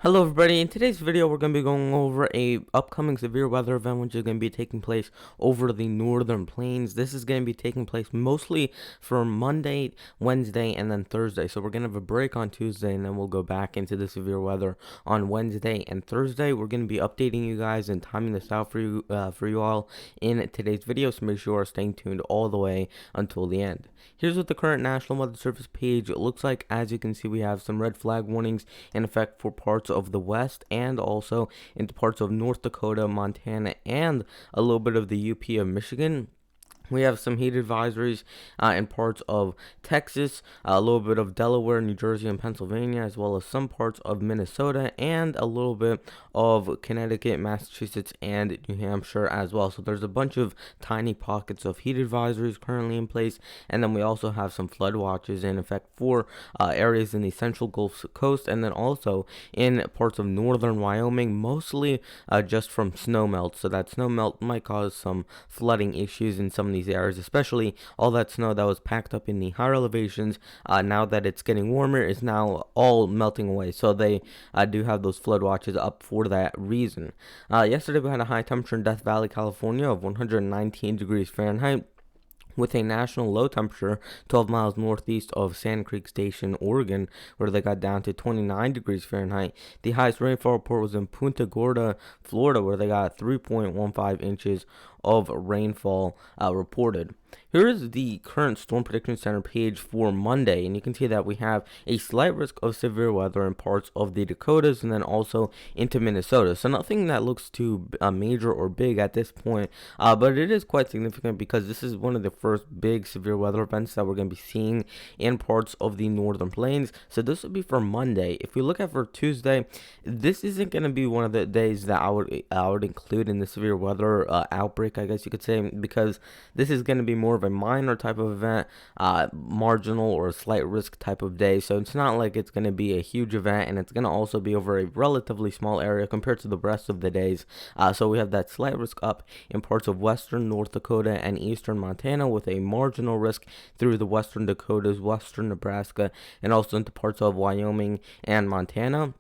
Hello everybody, in today's video we're going to be going over a upcoming severe weather event which is going to be taking place over the northern plains. This is going to be taking place mostly for Monday, Wednesday, and then Thursday. So we're going to have a break on Tuesday and then we'll go back into the severe weather on Wednesday and Thursday. We're going to be updating you guys and timing this out for you all in today's video, so make sure you are staying tuned all the way until the end. Here's what the current National Weather Service page looks like. As you can see, we have some red flag warnings in effect for parts of the west and also into parts of North Dakota, Montana, and a little bit of the UP of Michigan. We have some heat advisories in parts of Texas, a little bit of Delaware, New Jersey, and Pennsylvania, as well as some parts of Minnesota, and a little bit of Connecticut, Massachusetts, and New Hampshire as well. So there's a bunch of tiny pockets of heat advisories currently in place, and then we also have some flood watches in effect for areas in the central Gulf Coast, and then also in parts of northern Wyoming, mostly just from snowmelt. So that snowmelt might cause some flooding issues in some of these areas, especially all that snow that was packed up in the higher elevations. Now that it's getting warmer, is now all melting away. So they do have those flood watches up for that reason. Yesterday we had a high temperature in Death Valley, California of 119 degrees Fahrenheit, with a national low temperature 12 miles northeast of Sand Creek Station, Oregon, where they got down to 29 degrees Fahrenheit. The highest rainfall report was in Punta Gorda, Florida, where they got 3.15 inches of rainfall reported. Here is the current Storm Prediction Center page for Monday, and you can see that we have a slight risk of severe weather in parts of the Dakotas and then also into Minnesota. So nothing that looks too major or big at this point, but it is quite significant because this is one of the first big severe weather events that we're going to be seeing in parts of the northern plains. So this would be for Monday. If we look at for Tuesday, this isn't going to be one of the days that I would include in the severe weather outbreak, I guess you could say, because this is going to be more of a minor type of event, marginal or slight risk type of day. So it's not like it's going to be a huge event, and it's going to also be over a relatively small area compared to the rest of the days. So we have that slight risk up in parts of western North Dakota and eastern Montana, with a marginal risk through the western Dakotas, western Nebraska, and also into parts of Wyoming and Montana.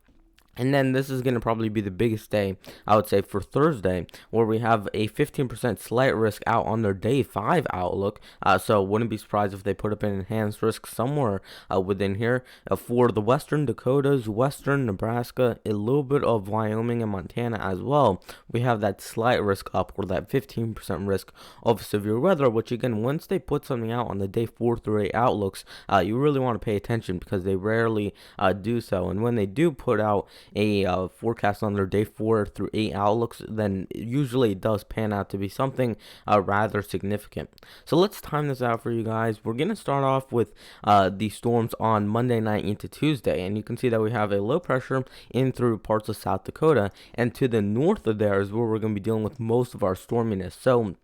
And then this is going to probably be the biggest day, I would say, for Thursday, where we have a 15% slight risk out on their day 5 outlook. So wouldn't be surprised if they put up an enhanced risk somewhere within here. For the western Dakotas, western Nebraska, a little bit of Wyoming and Montana as well, we have that slight risk up, or that 15% risk of severe weather, which again, once they put something out on the day 4 through 8 outlooks, you really want to pay attention because they rarely do so. And when they do put out a forecast on their day 4 through 8 outlooks, then usually it does pan out to be something rather significant. So let's time this out for you guys. We're going to start off with the storms on Monday night into Tuesday, and you can see that we have a low pressure in through parts of South Dakota, and to the north of there is where we're going to be dealing with most of our storminess. So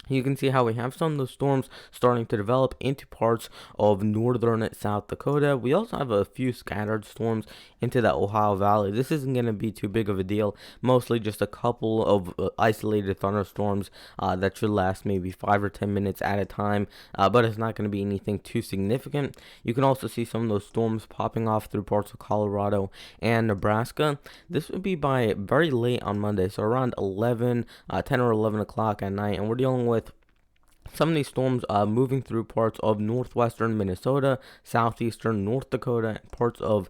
you can see how we have some of those storms starting to develop into parts of northern South Dakota. We also have a few scattered storms into the Ohio Valley. This isn't going to be too big of a deal, mostly just a couple of isolated thunderstorms that should last maybe 5 or 10 minutes at a time, but it's not going to be anything too significant. You can also see some of those storms popping off through parts of Colorado and Nebraska. This would be by very late on Monday, so around 10 or 11 o'clock at night, and we're dealing with some of these storms moving through parts of northwestern Minnesota, southeastern North Dakota, and parts of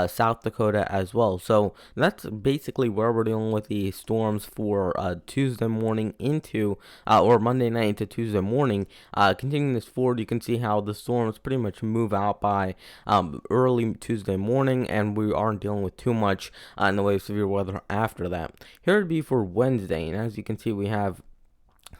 South Dakota as well. So that's basically where we're dealing with the storms for Tuesday morning into, or Monday night into Tuesday morning. Continuing this forward, you can see how the storms pretty much move out by early Tuesday morning, and we aren't dealing with too much in the way of severe weather after that. Here would be for Wednesday, and as you can see, we have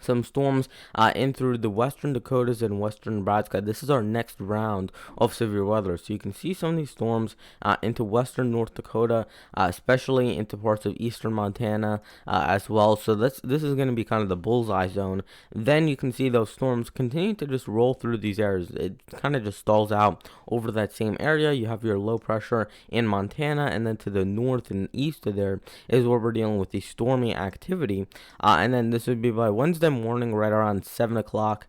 some storms in through the western Dakotas and western Nebraska. This is our next round of severe weather. So you can see some of these storms into western North Dakota, especially into parts of eastern Montana as well. So this is going to be kind of the bullseye zone. Then you can see those storms continue to just roll through these areas. It kind of just stalls out over that same area. You have your low pressure in Montana, and then to the north and east of there is where we're dealing with the stormy activity. And then this would be by Wednesday morning, right around 7 o'clock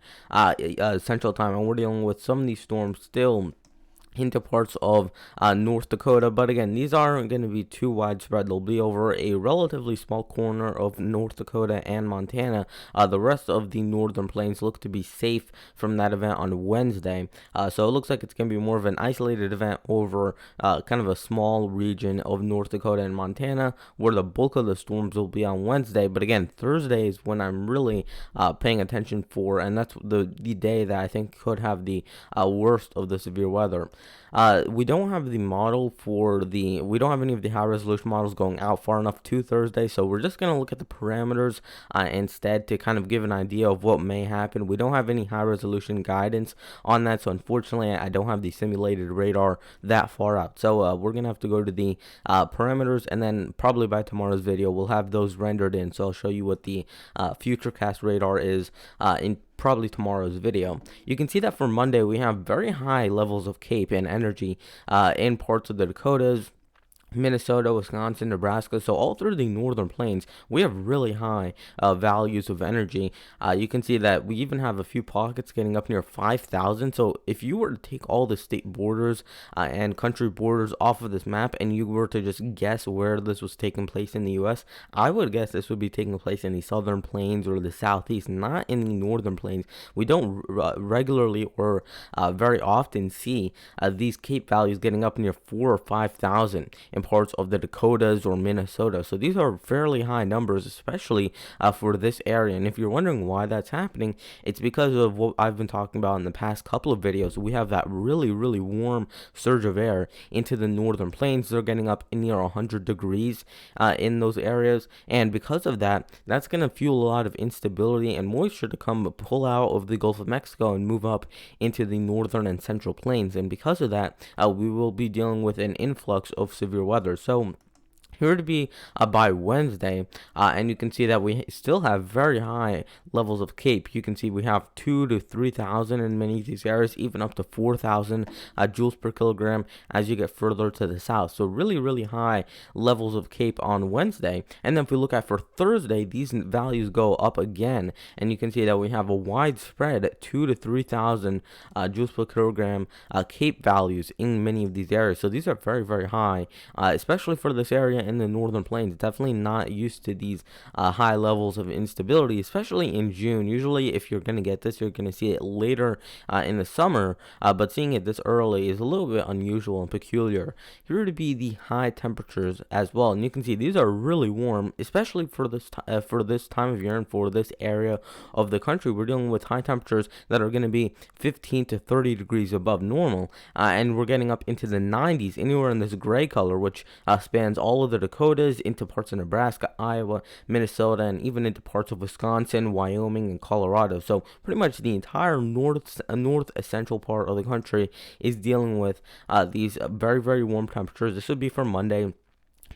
Central Time, and we're dealing with some of these storms still into parts of North Dakota. But again, these aren't going to be too widespread. They'll be over a relatively small corner of North Dakota and Montana. The rest of the northern plains look to be safe from that event on Wednesday. So it looks like it's going to be more of an isolated event over kind of a small region of North Dakota and Montana, where the bulk of the storms will be on Wednesday. But again, Thursday is when I'm really paying attention for, and that's the day that I think could have the worst of the severe weather. We don't have the model for we don't have any of the high resolution models going out far enough to Thursday, so we're just going to look at the parameters instead to kind of give an idea of what may happen. We don't have any high resolution guidance on that, so unfortunately I don't have the simulated radar that far out. So we're going to have to go to the parameters, and then probably by tomorrow's video we'll have those rendered in. So I'll show you what the Futurecast radar is in probably tomorrow's video. You can see that for Monday we have very high levels of CAPE and energy in parts of the Dakotas, Minnesota, Wisconsin, Nebraska. So all through the northern plains, we have really high values of energy. You can see that we even have a few pockets getting up near 5,000. So if you were to take all the state borders and country borders off of this map, and you were to just guess where this was taking place in the U.S., I would guess this would be taking place in the southern plains or the southeast, not in the northern plains. We don't regularly or very often see these CAPE values getting up near 4,000 or 5,000 in parts of the Dakotas or Minnesota. So these are fairly high numbers, especially for this area. And if you're wondering why that's happening, it's because of what I've been talking about in the past couple of videos. We have that really, really warm surge of air into the northern plains. They're getting up near 100 degrees in those areas. And because of that, that's going to fuel a lot of instability and moisture to come pull out of the Gulf of Mexico and move up into the northern and central plains. And because of that, we will be dealing with an influx of severe weather. So here to be by Wednesday, and you can see that we still have very high levels of CAPE. You can see we have 2,000 to 3,000 in many of these areas, even up to 4,000 joules per kilogram as you get further to the south. So really, really high levels of CAPE on Wednesday. And then if we look at for Thursday, these values go up again, and you can see that we have a widespread 2,000 to 3,000 joules per kilogram CAPE values in many of these areas. So these are very, very high, especially for this area in the northern plains. Definitely not used to these high levels of instability, especially in June. Usually if you're going to get this, you're going to see it later in the summer, but seeing it this early is a little bit unusual and peculiar. Here to be the high temperatures as well, and you can see these are really warm, especially for this time of year and for this area of the country. We're dealing with high temperatures that are going to be 15 to 30 degrees above normal, and we're getting up into the 90s anywhere in this gray color, which spans all of the Dakotas into parts of Nebraska, Iowa, Minnesota, and even into parts of Wisconsin, Wyoming, and Colorado. So pretty much the entire north essential part of the country is dealing with these very, very warm temperatures. This would be for Monday.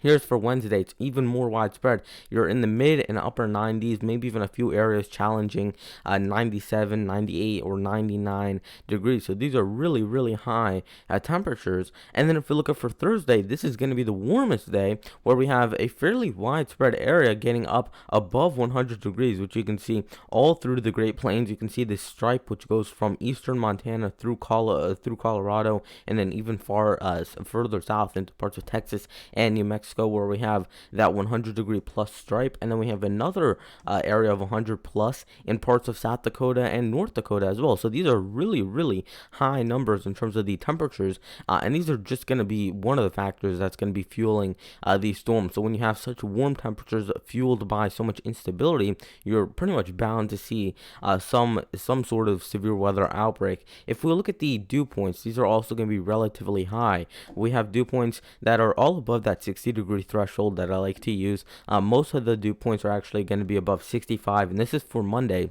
Here's for Wednesday. It's even more widespread. You're in the mid and upper 90s, maybe even a few areas challenging 97, 98, or 99 degrees. So these are really, really high temperatures. And then if we look at for Thursday, this is going to be the warmest day, where we have a fairly widespread area getting up above 100 degrees, which you can see all through the Great Plains. You can see this stripe which goes from eastern Montana through Colorado, and then even further south into parts of Texas and New Mexico, where we have that 100 degree plus stripe, and then we have another area of 100 plus in parts of South Dakota and North Dakota as well. So these are really, really high numbers in terms of the temperatures, and these are just going to be one of the factors that's going to be fueling these storms. So when you have such warm temperatures fueled by so much instability, you're pretty much bound to see some sort of severe weather outbreak. If we look at the dew points, these are also going to be relatively high. We have dew points that are all above that 60 degree threshold that I like to use. Most of the dew points are actually going to be above 65, and this is for Monday,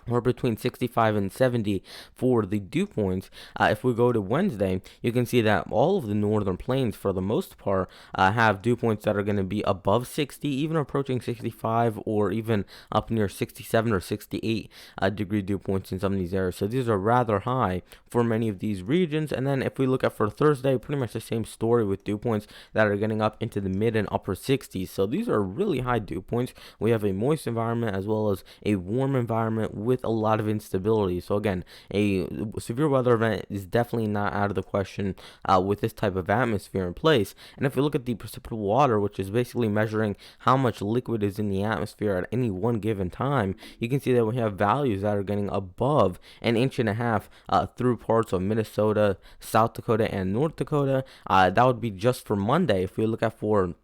or between 65 and 70 for the dew points. If we go to Wednesday, you can see that all of the northern plains, for the most part, have dew points that are going to be above 60, even approaching 65, or even up near 67 or 68 degree dew points in some of these areas. So these are rather high for many of these regions. And then if we look at for Thursday, pretty much the same story with dew points that are getting up into the mid and upper 60s. So these are really high dew points. We have a moist environment as well as a warm environment with with a lot of instability. So again, a severe weather event is definitely not out of the question with this type of atmosphere in place. And if you look at the precipitable water, which is basically measuring how much liquid is in the atmosphere at any one given time, you can see that we have values that are getting above an inch and a half through parts of Minnesota, South Dakota, and North Dakota. That would be just for Monday. If we look at for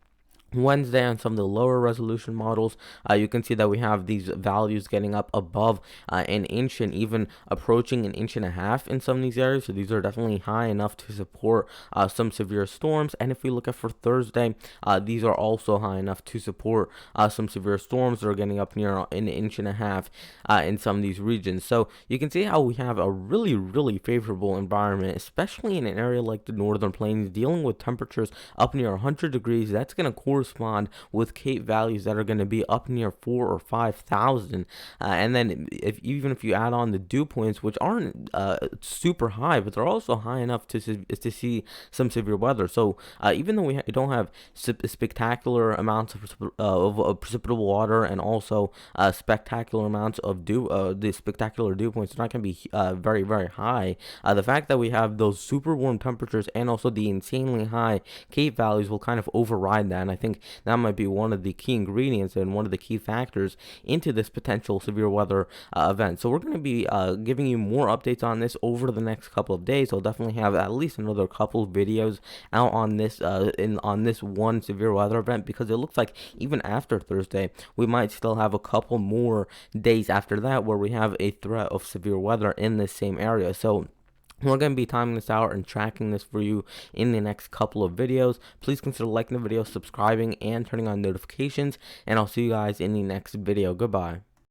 Wednesday on some of the lower resolution models, you can see that we have these values getting up above an inch and even approaching an inch and a half in some of these areas. So these are definitely high enough to support some severe storms. And if we look at for Thursday, these are also high enough to support some severe storms that are getting up near an inch and a half in some of these regions. So you can see how we have a really, really favorable environment, especially in an area like the Northern Plains, dealing with temperatures up near 100 degrees. That's going to correspond with Cape values that are going to be up near 4,000 or 5,000, and then even if you add on the dew points, which aren't super high, but they're also high enough to see some severe weather. So even though we don't have spectacular amounts of precipitable water and also spectacular amounts of dew, the spectacular dew points are not going to be very, very high. The fact that we have those super warm temperatures and also the insanely high Cape values will kind of override that, and I think that might be one of the key ingredients and one of the key factors into this potential severe weather event. So we're going to be giving you more updates on this over the next couple of days. I'll definitely have at least another couple of videos out on this on this one severe weather event, because it looks like even after Thursday we might still have a couple more days after that where we have a threat of severe weather in this same area. So we're going to be timing this out and tracking this for you in the next couple of videos. Please consider liking the video, subscribing, and turning on notifications. And I'll see you guys in the next video. Goodbye.